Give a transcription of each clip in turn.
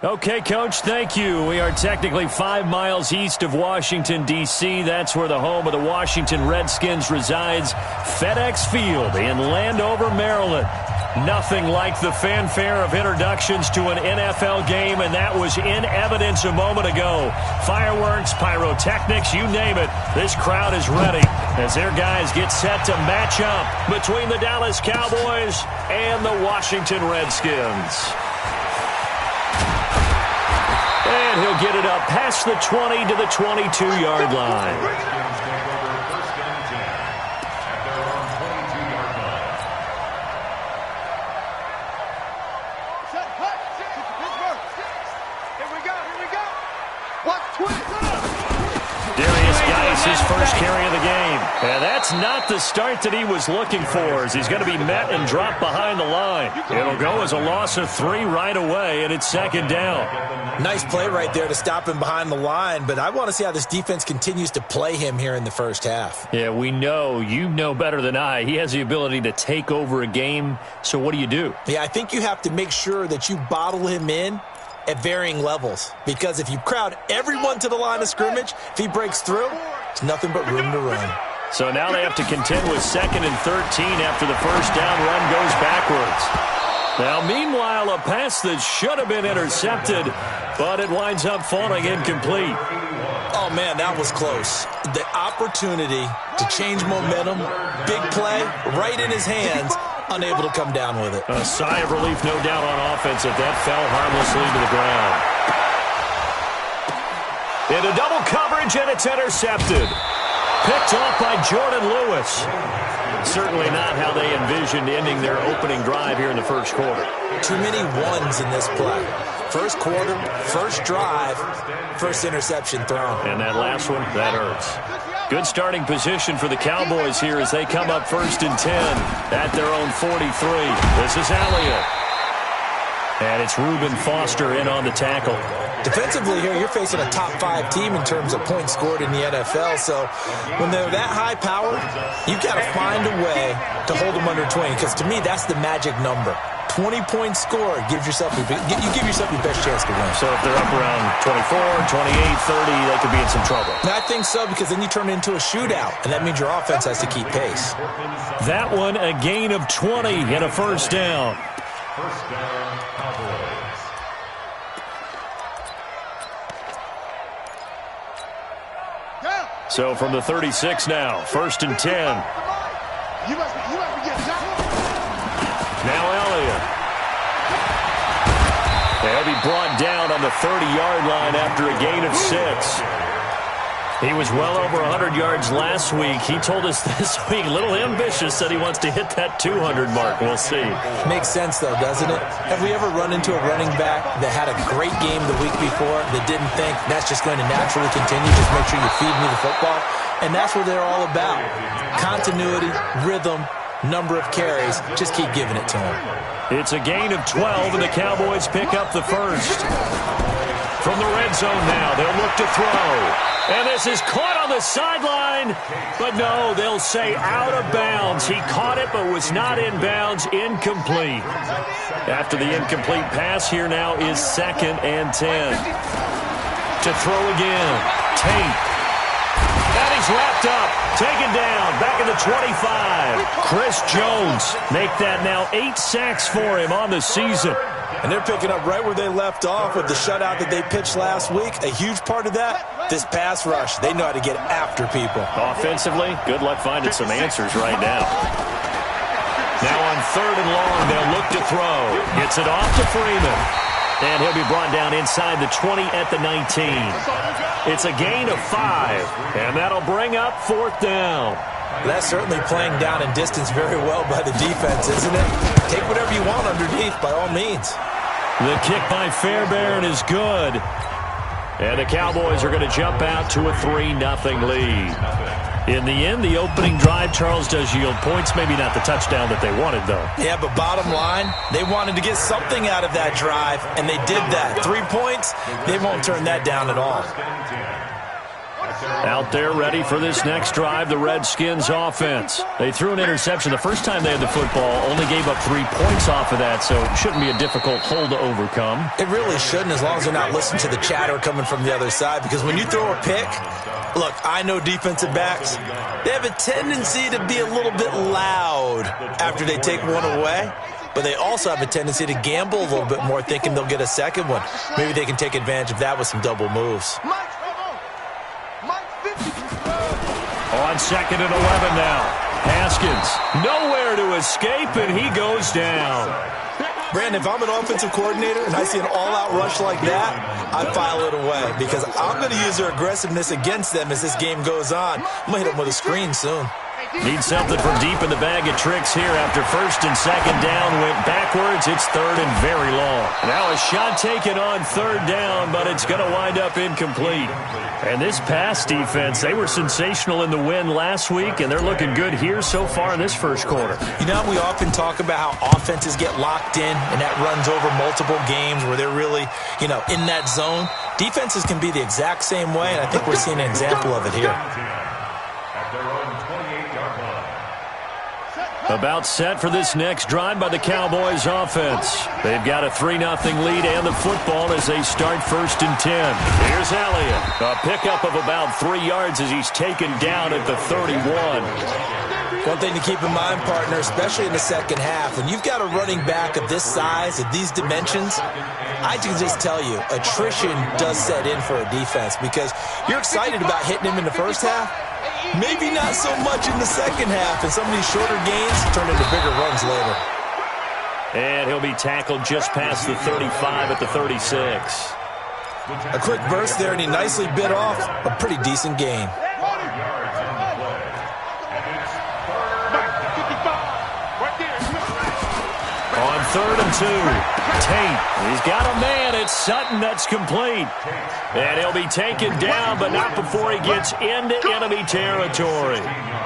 Okay, Coach, thank you. We are technically 5 miles east of Washington, D.C. That's where the home of the Washington Redskins resides. FedEx Field in Landover, Maryland. Nothing like the fanfare of introductions to an NFL game, and that was in evidence a moment ago. Fireworks, pyrotechnics, you name it. This crowd is ready as their guys get set to match up between the Dallas Cowboys and the Washington Redskins. And he'll get it up past the 20 to the 22-yard line. His first carry of the game. And that's not the start that he was looking for, as he's going to be met and dropped behind the line. It'll go as a loss of 3 right away, and it's second down. Nice play right there to stop him behind the line, but I want to see how this defense continues to play him here in the first half. Yeah, we know. You know better than I. He has the ability to take over a game, so what do? Yeah, I think you have to make sure that you bottle him in at varying levels, because if you crowd everyone to the line of scrimmage, if he breaks through, it's nothing but room to run. So now they have to contend with 2nd and 13 after the first down run goes backwards. Now, meanwhile, a pass that should have been intercepted, but it winds up falling incomplete. Oh, man, that was close. The opportunity to change momentum, big play, right in his hands, unable to come down with it. A sigh of relief, no doubt, on offense if that fell harmlessly to the ground. Into double coverage, and it's intercepted. Picked off by Jordan Lewis. Certainly not how they envisioned ending their opening drive here in the first quarter. Too many ones in this play. First quarter, first drive, first interception thrown. And that last one, that hurts. Good starting position for the Cowboys here as they come up 1st and 10 at their own 43. This is Elliott. And it's Reuben Foster in on the tackle. Defensively here, you're facing a top 5 team in terms of points scored in the NFL. So when they're that high power, you've got to find a way to hold them under 20. Because to me, that's the magic number. 20 points scored gives yourself you give yourself your best chance to win. So if they're up around 24, 28, 30, they could be in some trouble. And I think so, because then you turn it into a shootout, and that means your offense has to keep pace. That one, a gain of 20 and a first down. First down, Cowboys. So from the 36 now, 1st and 10. You must be getting that. Now Elliott. They'll be brought down on the 30-yard line after a gain of 6. He was well over 100 yards last week. He told us this week, a little ambitious, said he wants to hit that 200 mark. We'll see. Makes sense, though, doesn't it? Have we ever run into a running back that had a great game the week before that didn't think that's just going to naturally continue? Just make sure you feed me the football. And that's what they're all about. Continuity, rhythm, number of carries. Just keep giving it to him. It's a gain of 12, and the Cowboys pick up the first. From the red zone now, they'll look to throw. And this is caught on the sideline. But no, they'll say out of bounds. He caught it but was not in bounds. Incomplete. After the incomplete pass, here now is 2nd and 10. To throw again. Tate. And he's wrapped up. Taken down. Back in the 25. Chris Jones. Make that now 8 sacks for him on the season. And they're picking up right where they left off with the shutout that they pitched last week. A huge part of that, this pass rush. They know how to get after people. Offensively, good luck finding some answers right now. Now on 3rd and long, they'll look to throw. Gets it off to Freeman. And he'll be brought down inside the 20 at the 19. It's a gain of 5. And that'll bring up 4th down. That's certainly playing down in distance very well by the defense, isn't it? Take whatever you want underneath, by all means. The kick by Fairbairn is good. And the Cowboys are going to jump out to a 3-0 lead. In the end, the opening drive, Charles, does yield points. Maybe not the touchdown that they wanted, though. Yeah, but bottom line, they wanted to get something out of that drive, and they did that. 3 points, they won't turn that down at all. Out there ready for this next drive, the Redskins offense. They threw an interception the first time they had the football, only gave up 3 points off of that, so it shouldn't be a difficult hole to overcome. It really shouldn't, as long as they're not listening to the chatter coming from the other side, because when you throw a pick, look, I know defensive backs, they have a tendency to be a little bit loud after they take one away, but they also have a tendency to gamble a little bit more, thinking they'll get a second one. Maybe they can take advantage of that with some double moves. On 2nd and 11 now. Haskins, nowhere to escape, and he goes down. Brandon, if I'm an offensive coordinator and I see an all-out rush like that, I file it away because I'm going to use their aggressiveness against them as this game goes on. I'm going to hit them with a screen soon. Need something from deep in the bag of tricks here after 1st and 2nd down went backwards. It's 3rd and very long. Now a shot taken on 3rd down, but it's going to wind up incomplete. And this pass defense, they were sensational in the win last week, and they're looking good here so far in this first quarter. You know, we often talk about how offenses get locked in, and that runs over multiple games where they're really, in that zone. Defenses can be the exact same way, and I think we're seeing an example of it here. About set for this next drive by the Cowboys offense. They've got a 3-0 lead and the football as they start 1st and 10. Here's Elliott. A pickup of about 3 yards as he's taken down at the 31. One thing to keep in mind, partner, especially in the second half, when you've got a running back of this size, of these dimensions, I can just tell you, attrition does set in for a defense because you're excited about hitting him in the first half. Maybe not so much in the second half, and some of these shorter gains turn into bigger runs later. And he'll be tackled just past the 35 at the 36. A quick burst there, and he nicely bit off a pretty decent gain. On 3rd and 2, Tate, he's got a man. It's Sutton that's complete. And he'll be taken down, but not before he gets into enemy territory.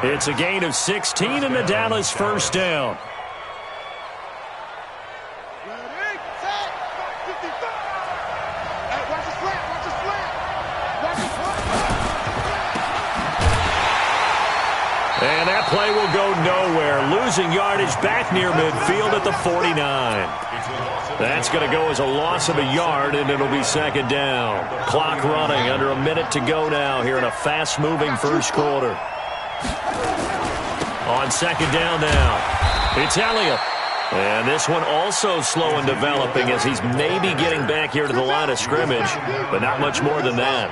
It's a gain of 16 and the Dallas 1st down. And that play will go nowhere. Losing yardage back near midfield at the 49. That's going to go as a loss of a yard, and it'll be 2nd down. Clock running, under a minute to go now here in a fast-moving first quarter. On 2nd down now, it's Elliott. And this one also slow in developing as he's maybe getting back here to the line of scrimmage, but not much more than that.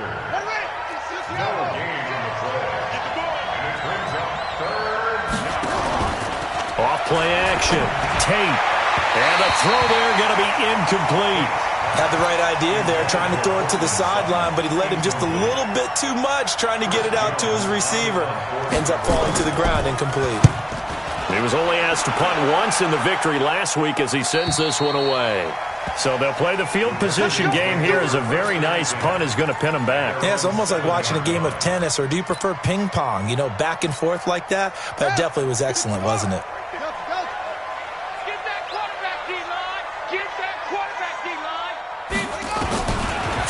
Off-play action. Tate. And the throw there going to be incomplete. Had the right idea there, trying to throw it to the sideline, but he let him just a little bit too much, trying to get it out to his receiver. Ends up falling to the ground, incomplete. He was only asked to punt once in the victory last week as he sends this one away. So they'll play the field position game here as a very nice punt is going to pin him back. Yeah, it's almost like watching a game of tennis, or do you prefer ping pong? Back and forth like that? But it definitely was excellent, wasn't it?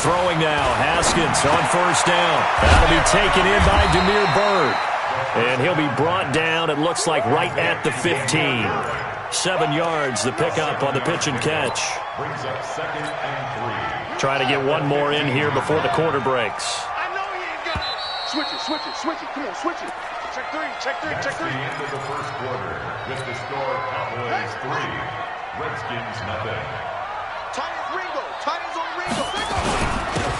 Throwing now, Haskins on 1st down. That'll be taken in by Demir Bird. And he'll be brought down, it looks like, right at the 15. 7 yards, the pickup on the pitch and catch. Brings up 2nd and 3. Trying to get one more in here before the quarter breaks. I know he ain't got it. Switch it. Come on, switch it. Check three. That's the end of the first quarter. With the score, Cowboys 3, Redskins nothing. Titans on Ringo.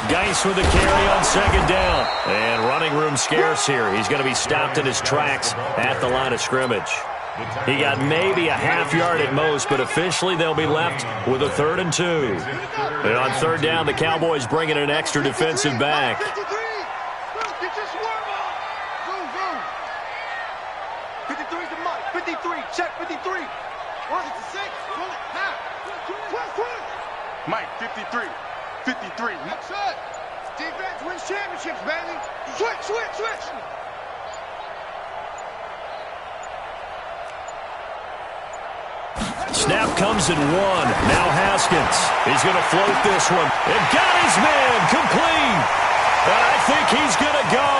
Geis with the carry on 2nd down. And running room scarce here. He's going to be stopped in his tracks at the line of scrimmage. He got maybe a half yard at most, but officially they'll be left with a 3rd and 2. And on 3rd down, the Cowboys bring in an extra defensive back. 53. To Mike. 53. Check 53. What is it? 6. Half. Mike, 53. 53. That's it. Defense wins championships, baby. Switch. Snap comes in 1. Now Haskins. He's going to float this one. And got his man complete. And I think he's going to go.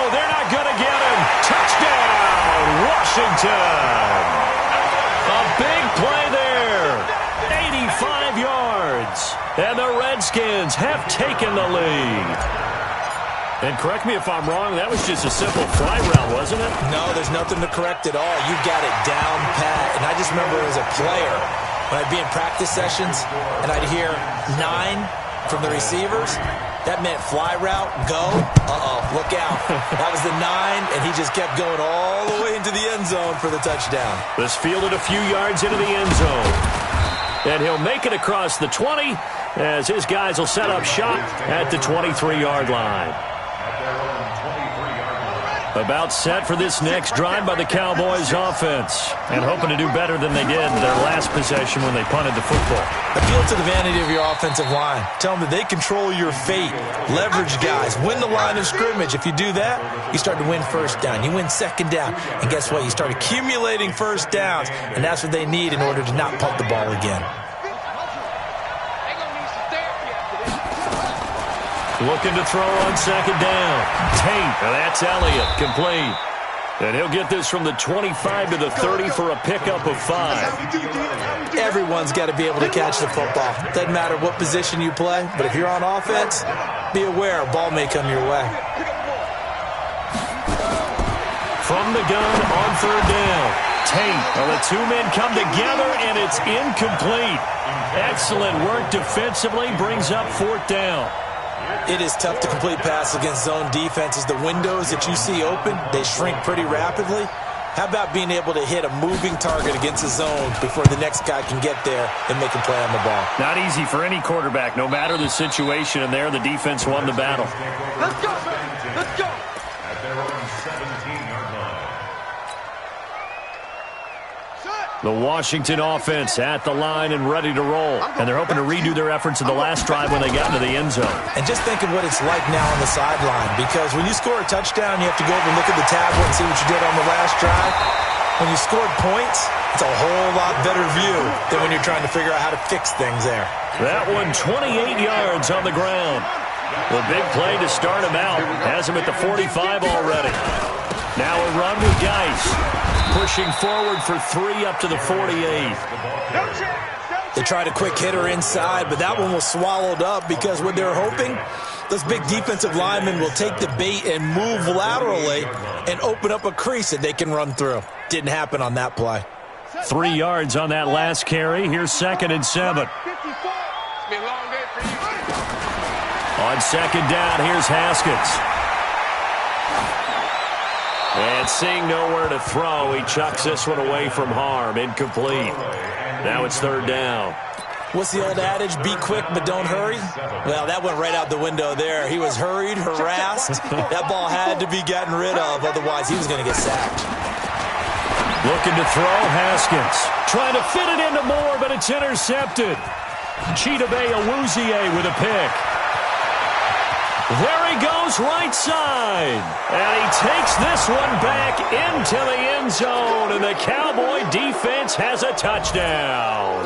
Dolphins have taken the lead. And correct me if I'm wrong, that was just a simple fly route, wasn't it? No, there's nothing to correct at all. You got it down pat. And I just remember as a player, when I'd be in practice sessions and I'd hear 9 from the receivers, that meant fly route, go. Uh-oh, look out. That was the 9, and he just kept going all the way into the end zone for the touchdown. This fielded a few yards into the end zone. And he'll make it across the 20 as his guys will set up shop at the 23-yard line. About set for this next drive by the Cowboys offense. And hoping to do better than they did in their last possession when they punted the football. Appeal to the vanity of your offensive line. Tell them that they control your fate. Leverage guys. Win the line of scrimmage. If you do that, you start to win first down. You win second down. And guess what? You start accumulating first downs. And that's what they need in order to not punt the ball again. Looking to throw on second down. Tate, that's Elliott, complete. And he'll get this from the 25 to the 30 for a pickup of 5. Everyone's got to be able to catch the football. Doesn't matter what position you play, but if you're on offense, be aware a ball may come your way. From the gun on third down. Tate, well, the two men come together, and it's incomplete. Excellent work defensively, brings up fourth down. It is tough to complete passes against zone defenses. The windows that you see open, they shrink pretty rapidly. How about being able to hit a moving target against a zone before the next guy can get there and make a play on the ball? Not easy for any quarterback, no matter the situation, and there the defense won the battle. Let's go! Let's go! At their own 17-yard line. The Washington offense at the line and ready to roll. And they're hoping to redo their efforts in the last drive when they got into the end zone. And just think of what it's like now on the sideline, because when you score a touchdown, you have to go over and look at the tablet and see what you did on the last drive. When you scored points, it's a whole lot better view than when you're trying to figure out how to fix things there. That one 28 yards on the ground. The big play to start him out. Has him at the 45 already. Now a run with Geis. Pushing forward for 3 up to the 48. They tried a quick hitter inside, but that one was swallowed up because what they're hoping, those big defensive linemen will take the bait and move laterally and open up a crease that they can run through. Didn't happen on that play. 3 yards on that last carry. Here's 2nd and 7. On second down, here's Haskins. And seeing nowhere to throw, he chucks this one away from harm. Incomplete. Now it's third down. What's the old adage? Be quick, but don't hurry? Well, that went right out the window there. He was hurried, harassed. That ball had to be gotten rid of, otherwise he was going to get sacked. Looking to throw, Haskins. Trying to fit it into Moore, but it's intercepted. Chidobe Awuzie with a pick. There he goes, right side. And he takes this one back into the end zone, and the Cowboy defense has a touchdown.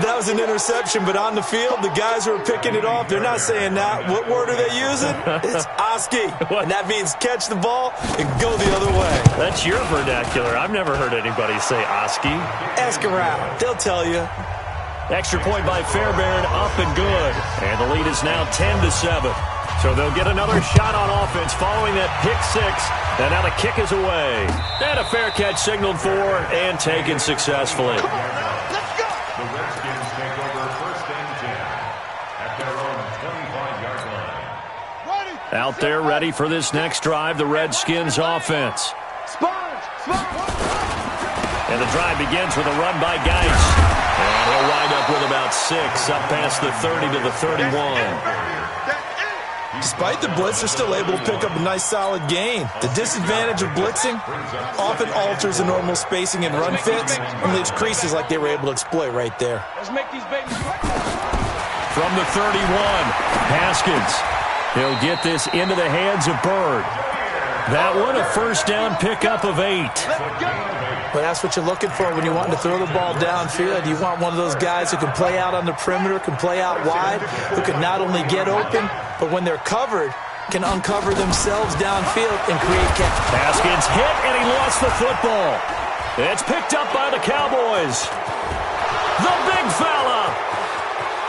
That was an interception, but on the field, the guys who are picking it off, they're not saying that. What word are they using? It's Oski. And that means catch the ball and go the other way. That's your vernacular. I've never heard anybody say Oski. Ask around. They'll tell you. Extra point by Fairbairn, up and good. And the lead is now 10-7. So they'll get another shot on offense following that pick 6. And now the kick is away. And a fair catch signaled for and taken successfully. The Redskins take over 1st and 10 at their own 25-yard line. Out there ready for this next drive, the Redskins offense. And the drive begins with a run by Geis. And he'll wind up with about 6 up past the 30 to the 31. Despite the blitz, they're still able to pick up a nice solid gain. The disadvantage of blitzing often alters the normal spacing and run fits and leaves creases like they were able to exploit right there. Let's make these babies From the 31, Haskins. He'll get this into the hands of Bird. That one, a first down pickup of 8. But that's what you're looking for when you're wanting to throw the ball downfield. You want one of those guys who can play out on the perimeter, can play out wide, who can not only get open, but when they're covered, can uncover themselves downfield and create catch. Haskins hit, and he lost the football. It's picked up by the Cowboys. The big fella.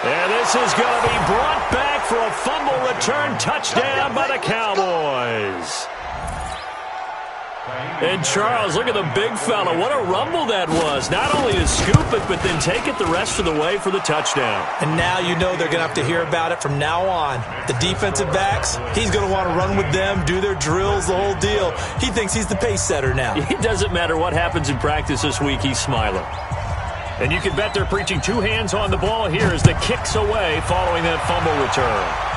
And this is going to be brought back for a fumble return touchdown by the Cowboys. And Charles, look at the big fella. What a rumble that was. Not only to scoop it, but then take it the rest of the way for the touchdown. And now you know they're going to have to hear about it from now on. The defensive backs, he's going to want to run with them, do their drills, the whole deal. He thinks he's the pace setter now. It doesn't matter what happens in practice this week, he's smiling. And you can bet they're preaching two hands on the ball here as the kick's away following that fumble return.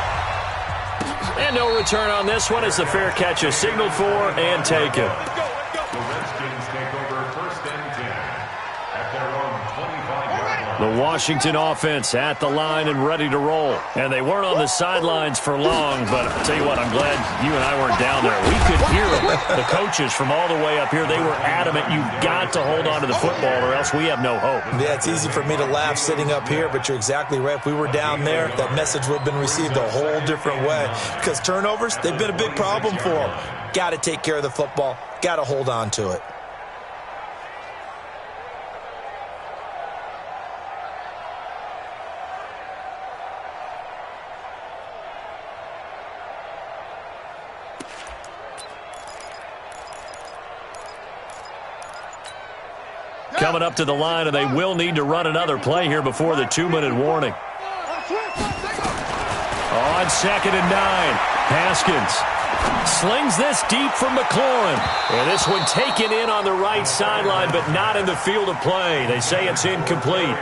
And no return on this one as the fair catch is signaled for and taken. The Redskins take over 1st and 10 at their own 25-yard line. The Washington offense at the line and ready to roll. And they weren't on the sidelines for long, but I'll tell you what, I'm glad you and I weren't down there. We could hear them. The coaches from all the way up here, they were adamant, you've got to hold on to the football or else we have no hope. Yeah, it's easy for me to laugh sitting up here, but you're exactly right. If we were down there, that message would have been received a whole different way. Because turnovers, they've been a big problem for them. Got to take care of the football. Got to hold on to it. Coming up to the line, and they will need to run another play here before the 2-minute warning. On 2nd and 9, Haskins slings this deep from McLaurin. And this one taken in on the right sideline, but not in the field of play. They say it's incomplete.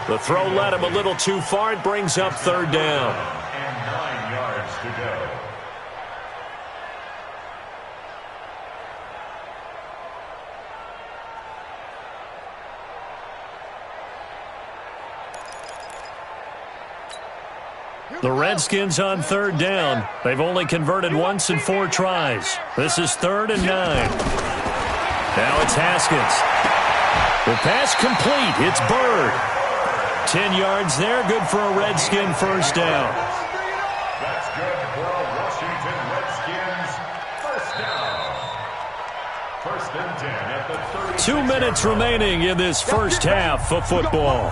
The throw led him a little too far. It brings up 3rd down. And 9 yards to go. The Redskins on 3rd down. They've only converted once in 4 tries. This is 3rd and 9. Now it's Haskins. The pass complete. It's Bird. 10 yards there. Good for a Redskin 1st down. That's good for a Washington Redskins 1st down. 1st and 10 at the 30. 2 minutes remaining in this first half of football.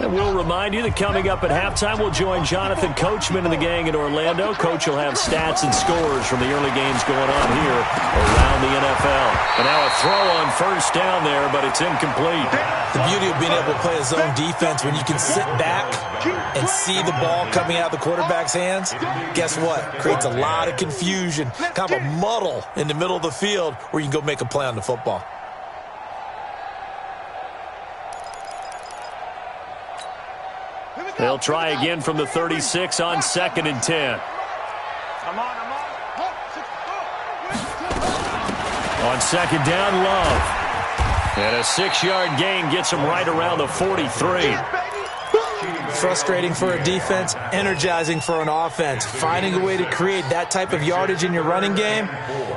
And we'll remind you that coming up at halftime, we'll join Jonathan Coachman and the gang in Orlando. Coach will have stats and scores from the early games going on here around the NFL. And now a throw on 1st down there, but it's incomplete. The beauty of being able to play a zone defense, when you can sit back and see the ball coming out of the quarterback's hands, guess what? Creates a lot of confusion, kind of a muddle in the middle of the field where you can go make a play on the football. They'll try again from the 36 on 2nd and 10. On 2nd down, Love. And a 6-yard gain gets him right around the 43. Frustrating for a defense, energizing for an offense. Finding a way to create that type of yardage in your running game,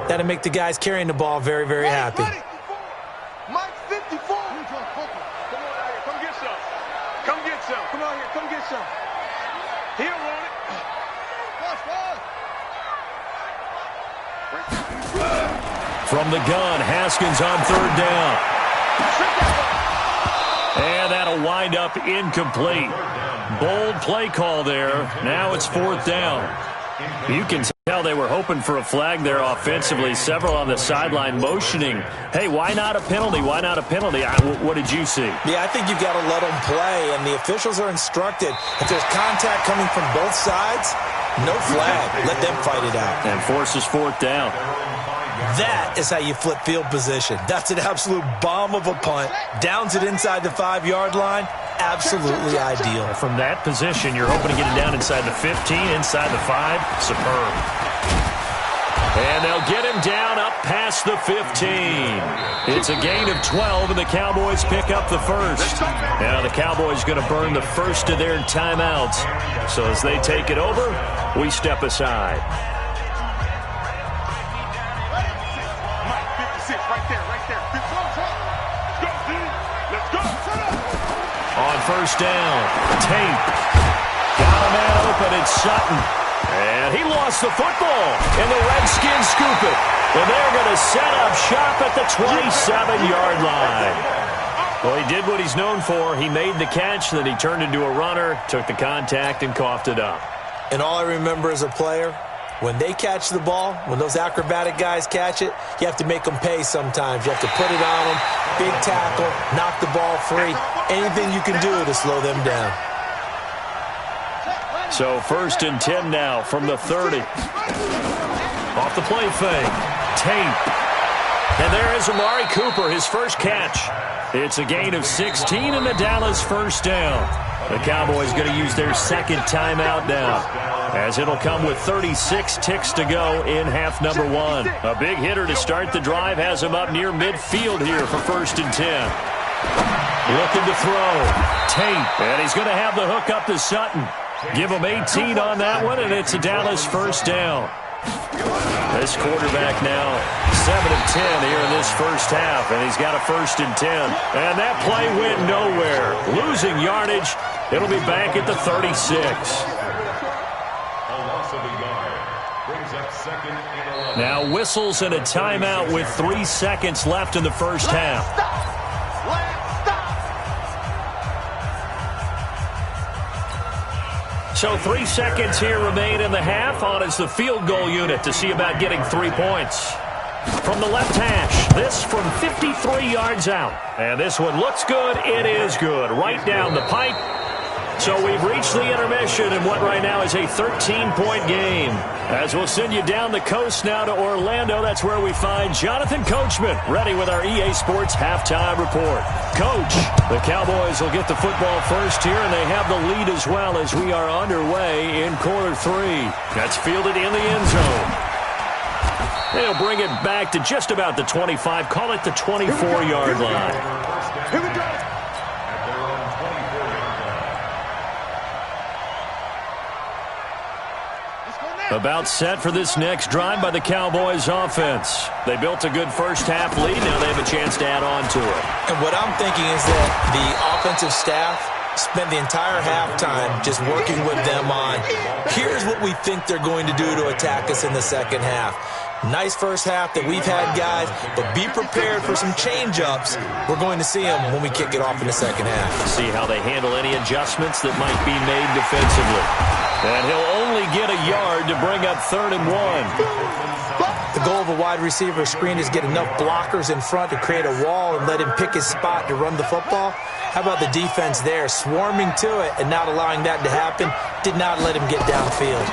that'll make the guys carrying the ball very, very happy. Mike 54. Come get some. Come get some. Come on here. Come get some. He don't want it. From the gun, Haskins on 3rd down. And that'll wind up incomplete. Bold play call there. Now it's 4th down. You can tell they were hoping for a flag there offensively. Several on the sideline motioning. Hey, why not a penalty? Why not a penalty? What did you see? Yeah, I think you've got to let them play, and the officials are instructed. If there's contact coming from both sides, no flag. Let them fight it out. And forces 4th down. That is how you flip field position. That's an absolute bomb of a punt. Downs it inside the 5-yard line. Absolutely ideal. From that position, you're hoping to get it down inside the 15, inside the 5. Superb. And they'll get him down up past the 15. It's a gain of 12, and the Cowboys pick up the 1st. Now the Cowboys going to burn the first of their timeouts. So as they take it over, we step aside. Mike 56 right there. Let's go. Let's go. first down. Tate. Got a man open. It's Sutton. And he lost the football. And the Redskins scoop it. And they're going to set up shop at the 27-yard line. Well, he did what he's known for. He made the catch, then he turned into a runner, took the contact, and coughed it up. And all I remember as a player, when they catch the ball, when those acrobatic guys catch it, you have to make them pay sometimes. You have to put it on them, big tackle, knock the ball free, anything you can do to slow them down. So 1st and 10 now from the 30. Off the play fake. Tate. And there is Amari Cooper, his first catch. It's a gain of 16 and the Dallas first down. The Cowboys going to use their second timeout now, as it'll come with 36 ticks to go in half number 1. A big hitter to start the drive has him up near midfield here for 1st and 10. Looking to throw. Tate. And he's going to have the hook up to Sutton. Give him 18 on that one, and it's a Dallas first down. This quarterback now 7 of 10 here in this first half, and he's got a 1st and 10. And that play went nowhere. Losing yardage. It'll be back at the 36. A loss of a yard brings up 2nd and 11. Now whistles and a timeout with 3 seconds left in the first half. So 3 seconds here remain in the half. On is the field goal unit to see about getting 3 points. From the left hash, this from 53 yards out. And this one looks good. It is good. Right down the pipe. So we've reached the intermission in what right now is a 13-point game. As we'll send you down the coast now to Orlando, that's where we find Jonathan Coachman, ready with our EA Sports halftime report. Coach, the Cowboys will get the football first here, and they have the lead as well as we are underway in quarter 3. That's fielded in the end zone. They'll bring it back to just about the 25, call it the 24-yard line. Here we go. About set for this next drive by the Cowboys offense. They built a good first half lead. Now they have a chance to add on to it. And what I'm thinking is that the offensive staff spent the entire halftime just working with them on, here's what we think they're going to do to attack us in the second half. Nice first half that we've had, guys, but be prepared for some change-ups. We're going to see them when we kick it off in the second half. See how they handle any adjustments that might be made defensively. And he'll only get a yard to bring up 3rd and 1. The goal of a wide receiver screen is get enough blockers in front to create a wall and let him pick his spot to run the football. How about the defense there, swarming to it and not allowing that to happen? Did not let him get downfield.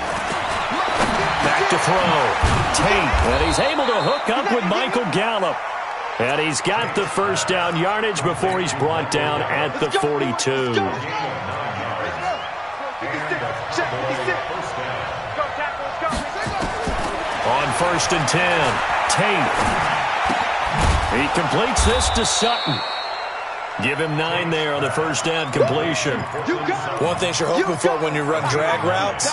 Back to throw. Tate, and he's able to hook up with Michael Gallup. And he's got the first down yardage before he's brought down at the 42. On 1st and 10, Tate. He completes this to Sutton. Give him 9 there on the first down completion. One thing you're hoping for when you run drag routes,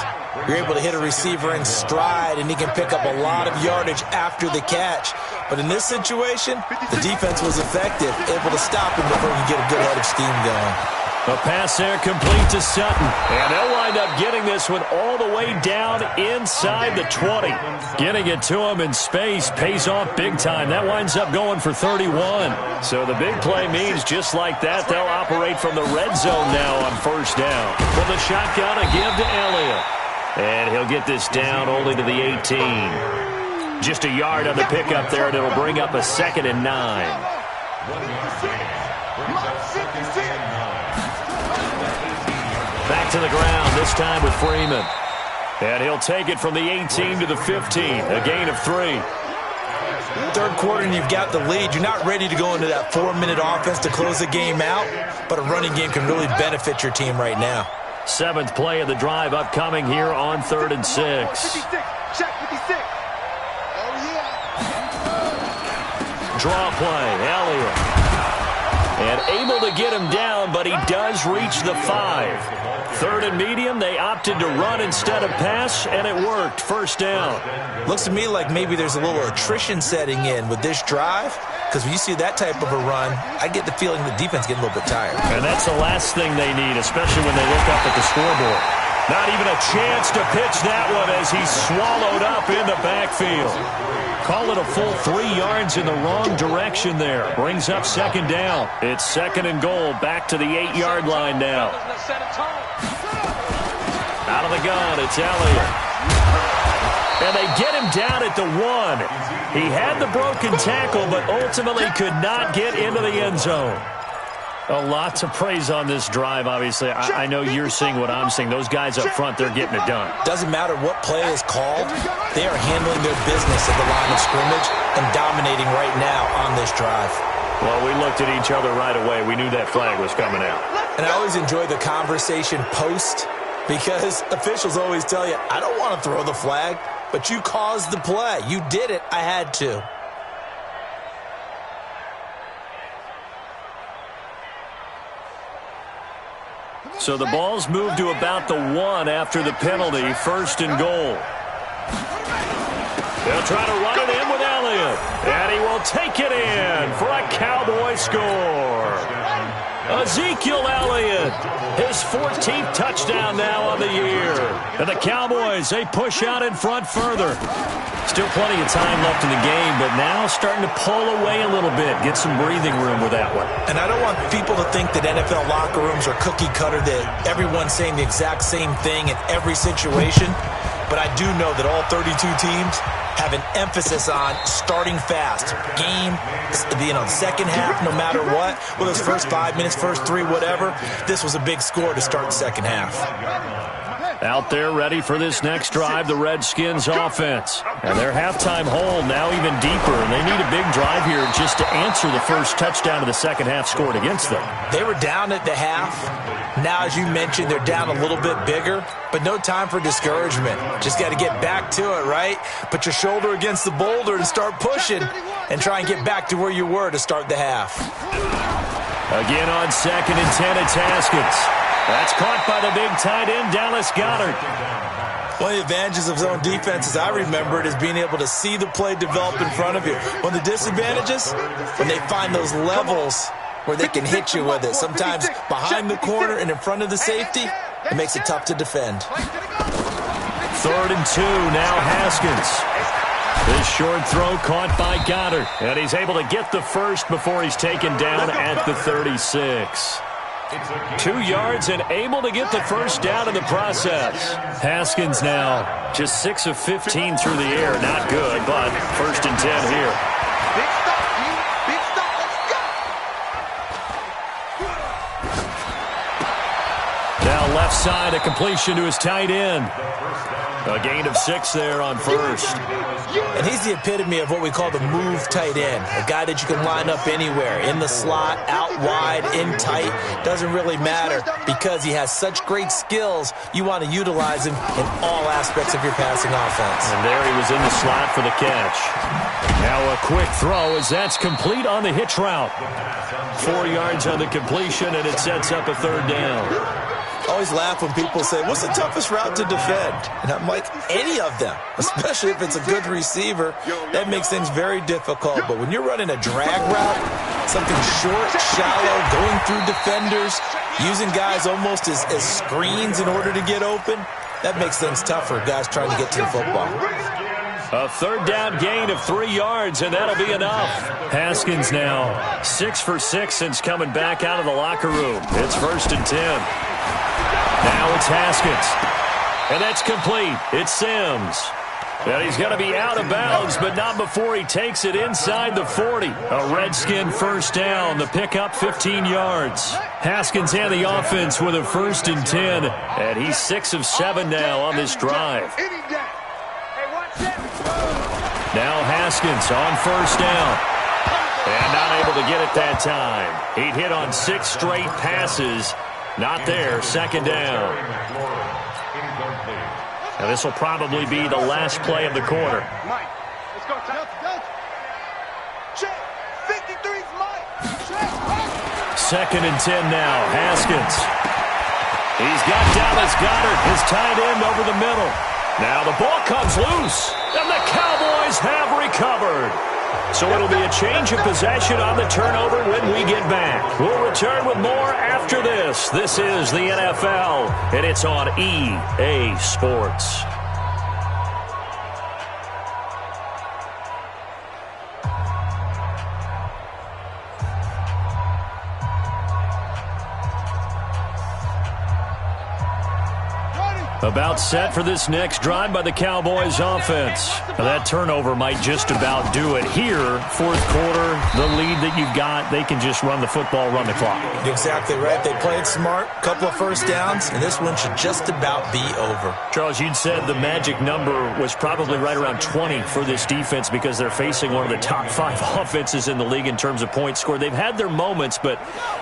you're able to hit a receiver in stride, and he can pick up a lot of yardage after the catch. But in this situation, the defense was effective, able to stop him before he could get a good head of steam going. A pass there complete to Sutton. And they'll wind up getting this one all the way down inside the 20. Getting it to him in space pays off big time. That winds up going for 31. So the big play means just like that, they'll operate from the red zone now on first down. From the shotgun, a give to Elliott. And he'll get this down only to the 18. Just a yard on the pickup there, and it'll bring up a 2nd and 9. Back to the ground, this time with Freeman. And he'll take it from the 18 to the 15, a gain of 3. Third quarter and you've got the lead. You're not ready to go into that 4-minute offense to close the game out, but a running game can really benefit your team right now. 7th play of the drive upcoming here on 3rd and 6. 56. Check 56. Draw play, Elliott. And able to get him down, but he does reach the 5. 3rd and medium, they opted to run instead of pass, and it worked. First down. Looks to me like maybe there's a little attrition setting in with this drive. because when you see that type of a run, I get the feeling the defense getting a little bit tired. And that's the last thing they need, especially when they look up at the scoreboard. Not even a chance to pitch that one as he's swallowed up in the backfield. Call it a full 3 yards in the wrong direction there. Brings up second down. It's second and goal, back to the 8-yard line now. Out of the gun, it's Elliott. And they get him down at the 1. He had the broken tackle, but ultimately could not get into the end zone. A lot to praise on this drive, obviously. I know you're seeing what I'm seeing. Those guys up front, they're getting it done. Doesn't matter what play is called. They are handling their business at the line of scrimmage and dominating right now on this drive. Well, we looked at each other right away. We knew that flag was coming out. And I always enjoy the conversation post because officials always tell you, I don't want to throw the flag, but you caused the play. You did it. I had to. So the ball's moved to about the 1 after the penalty, first and goal. They'll try to run it in with Elliott, and he will take it in for a Cowboy score. Ezekiel Elliott, his 14th touchdown now on the year. And the Cowboys, they push out in front further. Still plenty of time left in the game, but now starting to pull away a little bit, get some breathing room with that one. And I don't want people to think that NFL locker rooms are cookie cutter, that everyone's saying the exact same thing in every situation. But I do know that all 32 teams have an emphasis on starting fast. Game, second half, no matter what. Well, those first 5 minutes, first 3, whatever. This was a big score to start the second half. Out there ready for this next drive, the Redskins offense. And their halftime hole now even deeper, and they need a big drive here just to answer the first touchdown of the second half scored against them. They were down at the half. Now, as you mentioned, they're down a little bit bigger, but no time for discouragement. Just got to get back to it, right? Put your shoulder against the boulder and start pushing and try and get back to where you were to start the half. Again on second and 10, it's Haskins. That's caught by the big tight end, Dallas Goedert. One of the advantages of zone defense, as I remember it, is being able to see the play develop in front of you. One of the disadvantages, when they find those levels where they can hit you with it. Sometimes behind the corner and in front of the safety, it makes it tough to defend. Third and 2, now Haskins. This short throw caught by Goedert, and he's able to get the first before he's taken down at the 36. 2 yards and able to get the first down in the process. Haskins now just 6 of 15 through the air. Not good, but first and 10 here. Big stop, big stop, let's go. Now left side, a completion to his tight end. A gain of 6 there on first. And he's the epitome of what we call the move tight end. A guy that you can line up anywhere, in the slot, out wide, in tight. Doesn't really matter because he has such great skills. You want to utilize him in all aspects of your passing offense. And there he was in the slot for the catch. Now a quick throw as that's complete on the hitch route. 4 yards on the completion, and it sets up a third down. I always laugh when people say, what's the toughest route to defend? And I'm like, any of them, especially if it's a good receiver. That makes things very difficult. But when you're running a drag route, something short, shallow, going through defenders, using guys almost as screens in order to get open, that makes things tougher, guys trying to get to the football. A third down gain of 3 yards, and that'll be enough. Haskins now 6 for 6 since coming back out of the locker room. It's first and 10. Now it's Haskins. And that's complete. It's Sims. And he's going to be out of bounds, but not before he takes it inside the 40. A Redskin first down. The pickup 15 yards. Haskins and the offense with a first and 10. And he's 6 of 7 now on this drive. Now Haskins on first down. And not able to get it that time. He'd hit on 6 straight passes. Not there, second down. Now this will probably be the last play of the quarter. Mike, let's go. Check. 53's Mike. Second and 10 now, Haskins. He's got Dallas Goedert, his tight end, over the middle. Now the ball comes loose, and the Cowboys have recovered. So it'll be a change of possession on the turnover when we get back. We'll return with more after this. This is the NFL, and it's on EA Sports. About set for this next drive by the Cowboys offense. Now that turnover might just about do it here. Fourth quarter, the lead that you've got, they can just run the football, run the clock. Exactly right. They played smart, couple of first downs, and this one should just about be over. Charles, you'd said the magic number was probably right around 20 for this defense because they're facing one of the top 5 offenses in the league in terms of points scored. They've had their moments, but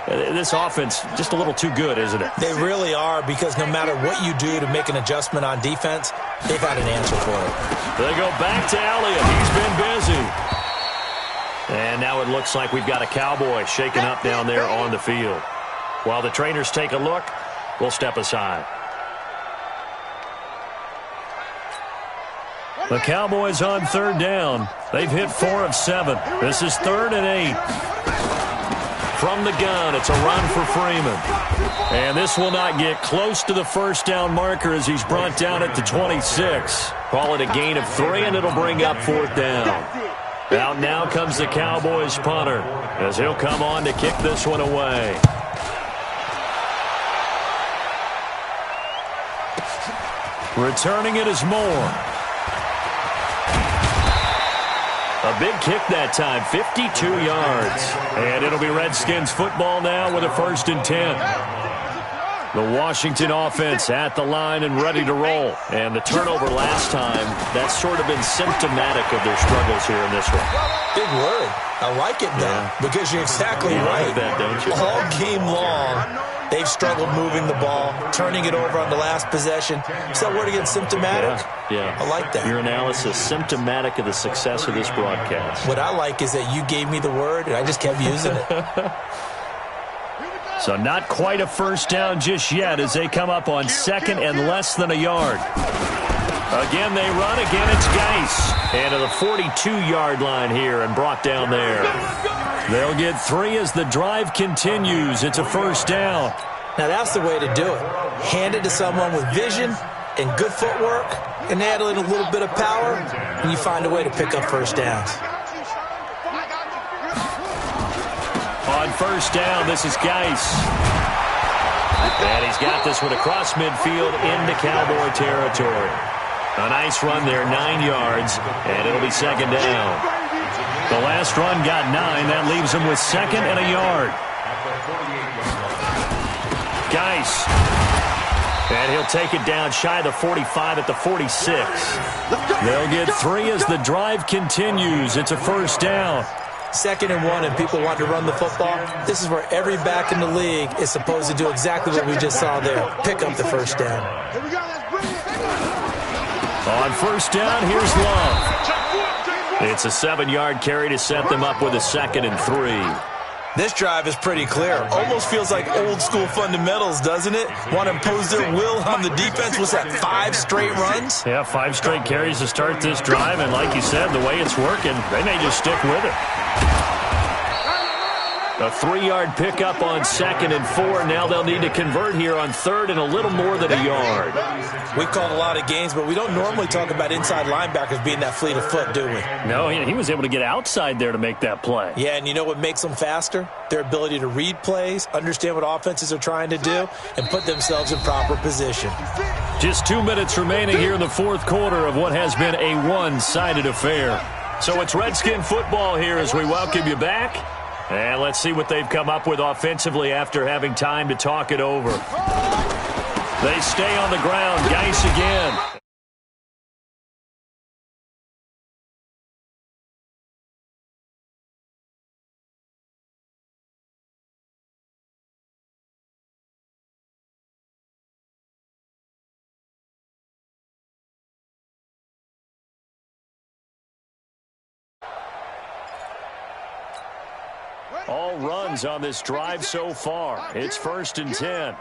this offense just a little too good, isn't it? They really are, because no matter what you do to make an adjustment on defense, they've had an answer for it. They go back to Elliott. He's been busy. And now it looks like we've got a Cowboy shaken up down there on the field. While the trainers take a look, we'll step aside. The Cowboys on third down. They've hit 4 of 7. This is 3rd and 8. From the gun, it's a run for Freeman. And this will not get close to the first down marker as he's brought down at the 26. Call it a gain of 3, and it'll bring up 4th down. Out now comes the Cowboys punter as he'll come on to kick this one away. Returning it is Moore. A big kick that time, 52 yards. And it'll be Redskins football now with a 1st and 10. The Washington offense at the line and ready to roll. And the turnover last time, that's sort of been symptomatic of their struggles here in this one. Big word. I like it, though, because you're exactly right. Like that, don't you? All game long, they've struggled moving the ball, turning it over on the last possession. Is that word again, symptomatic? Yeah. I like that. Your analysis, symptomatic of the success of this broadcast. What I like is that you gave me the word, and I just kept using it. So not quite a first down just yet as they come up on 2nd and less than a yard. Again, they run. Again, it's Geis. And to the 42-yard line here and brought down there. They'll get 3 as the drive continues. It's a first down. Now, that's the way to do it. Hand it to someone with vision and good footwork, and add in a little bit of power, and you find a way to pick up first downs. On first down, this is Geis. And he's got this one across midfield into Cowboy territory. A nice run there, 9 yards, and it'll be 2nd down. The last run got 9. That leaves him with 2nd and a yard. Geis. And he'll take it down shy of the 45 at the 46. They'll get 3 as the drive continues. It's a first down. 2nd and 1, and people want to run the football. This is where every back in the league is supposed to do exactly what we just saw there. Pick up the first down. On first down, here's Love. It's a 7-yard carry to set them up with a 2nd and 3. This drive is pretty clear. Almost feels like old school fundamentals, doesn't it? Want to impose their will on the defense. What's that, 5 straight runs? Yeah, 5 straight carries to start this drive, and like you said, the way it's working, they may just stick with it. A 3-yard pickup on 2nd and 4. Now they'll need to convert here on 3rd and a little more than a yard. We've called a lot of games, but we don't normally talk about inside linebackers being that fleet of foot, do we? No, he was able to get outside there to make that play. Yeah, and you know what makes them faster? Their ability to read plays, understand what offenses are trying to do, and put themselves in proper position. Just 2 minutes remaining here in the 4th quarter of what has been a one-sided affair. So it's Redskin football here as we welcome you back. And let's see what they've come up with offensively after having time to talk it over. They stay on the ground. Geis again. All runs on this drive so far. It's 1st and 10.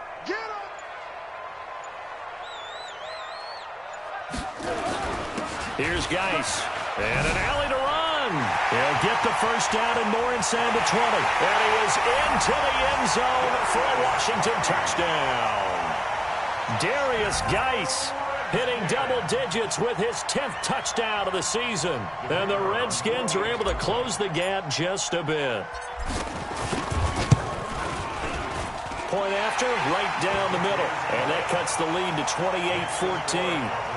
Here's Geis. And an alley to run. run. He'll get the first down and more inside the 20. And he is into the end zone for a Washington touchdown. Darius Geis hitting double digits with his 10th touchdown of the season. And the Redskins are able to close the gap just a bit. Point after, right down the middle. And that cuts the lead to 28-14.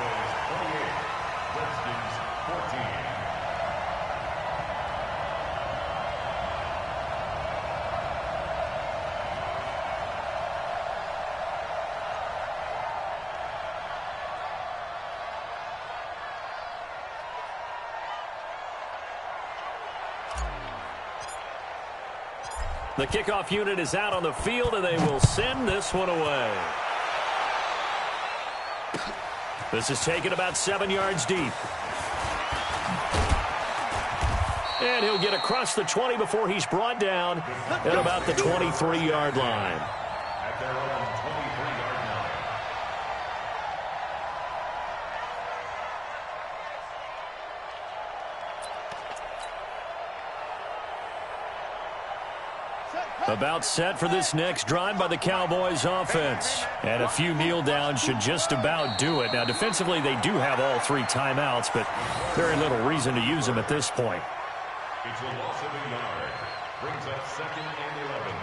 The kickoff unit is out on the field, and they will send this one away. This is taken about 7 yards deep. And he'll get across the 20 before he's brought down at about the 23-yard line. At their own 23-yard line. About set for this next drive by the Cowboys offense. And a few kneel downs should just about do it. Now, defensively, they do have all 3 timeouts, but very little reason to use them at this point. It's a loss of a yard. Brings up 2nd and 11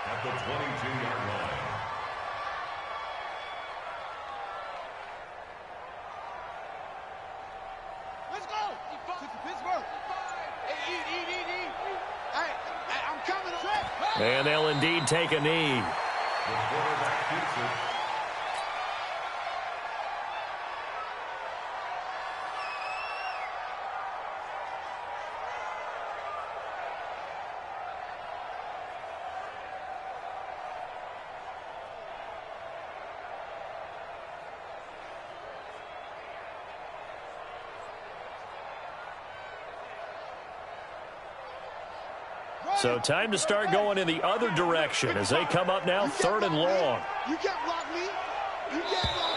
at the 22-yard line. Let's go. Pittsburgh. Hey, I'm coming. And they'll indeed take a knee. The quarterback keeps it. So time to start going in the other direction as they come up now 3rd and long. You can't block me. You can't block me.